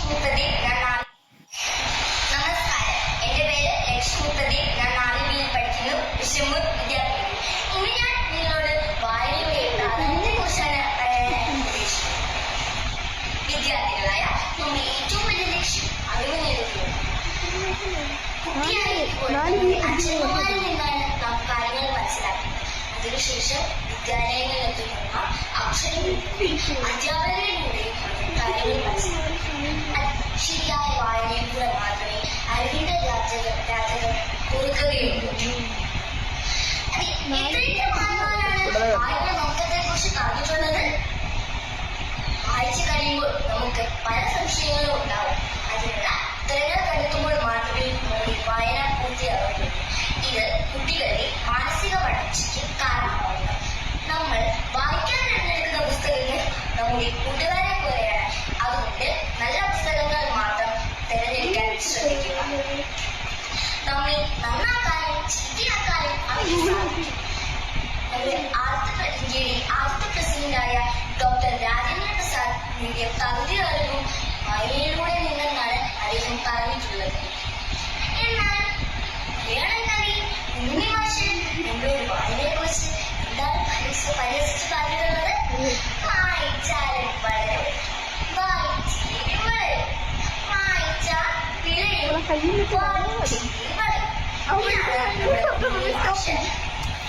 ലക്ഷ്മി പ്രദീപ്. നമസ്കാരം, എന്റെ പേര് ലക്ഷ്മി പ്രദീപ്. ഞാൻ 4ൽ പഠിക്കുന്നു. വിഷമൂർ വിദ്യാർത്ഥി. ഇന്ന് ഞാൻ നിങ്ങളോട് വായനയുടെ പ്രാധാന്യത്തെക്കുറിച്ചാണ് പറയാൻ ഉദ്ദേശിക്കുന്നത്. വിദ്യാർത്ഥികളായ നമ്മുടെ ഏറ്റവും വലിയ ലക്ഷ്യം അറിവ് നേടുകയാണ്. കുട്ടിയായിരിക്കുമ്പോൾ അച്ഛന്മാരിൽ നിന്നാണ് നാം കാര്യങ്ങൾ മനസ്സിലാക്കുന്നത്. അതിനുശേഷം വിദ്യാലയങ്ങളിൽ എത്തുന്ന അക്ഷരങ്ങൾ അധ്യാപകരിലൂടെ കാര്യങ്ങൾ മനസ്സിലാക്കും. ശരിയായ വായനയിലൂടെ മാത്രമേ അറിവിന്റെ രാജകൾ കുറുക്കുകയുള്ളൂ. എത്രയൊക്കെ മാനവാനാണ് വായന നോക്കത്തെ കുറിച്ച് പറഞ്ഞിട്ടുള്ളത്. വായിച്ചു കഴിയുമ്പോൾ നമുക്ക് പല സംശയങ്ങളും ഉണ്ടാവും. അതിനുള്ള ഉത്തരങ്ങൾ കണ്ടെത്തുമ്പോൾ മാത്രമേ നമ്മുടെ വായന പൂർത്തിയാകുള്ളൂ. ഇത് കുട്ടികളുടെ മാനസിക വളർച്ചയ്ക്ക് കാരണമാകുന്നു. നമ്മൾ വായിക്കാൻ തിരഞ്ഞെടുക്കുന്ന പുസ്തകങ്ങൾ നമ്മുടെ കൂട്ടുകാരെ പോലെയാണ്. അതുകൊണ്ട് നല്ല പുസ്തകങ്ങൾ മാത്രം തിരഞ്ഞെടുക്കാൻ ശ്രദ്ധിക്കുക. നമ്മെ നന്നാക്കാനും ചീത്തയാക്കാനും അവയ്ക്ക് സാധിക്കും. നമ്മുടെ ഇന്ത്യയുടെ ആദ്യത്തെ പ്രസിഡന്റായ ഡോക്ടർ രാജേന്ദ്ര പ്രസാദ് നേടിയ പകുതി അറിവും വായനയിലൂടെ നിന്നെന്നാണ് അദ്ദേഹം പറഞ്ഞിട്ടുള്ളത്. എന്നാൽ മലയാളക്കവി കുഞ്ഞുണ്ണി മാഷ് നമ്മളൊരു വായനയെ കുറിച്ച് എന്താണ് പരിഹസിച്ച് പറഞ്ഞിട്ടുള്ളത്? വായിച്ചാലും വളരും, വായിച്ചില്ലെങ്കിൽ വളരും, വായിച്ചാൽ വിളയും, വായിച്ചില്ലെങ്കിൽ വളരും.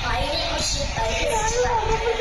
വായനയെ കുറിച്ച് പരിഹസിച്ച് പറഞ്ഞിട്ടുള്ളത്.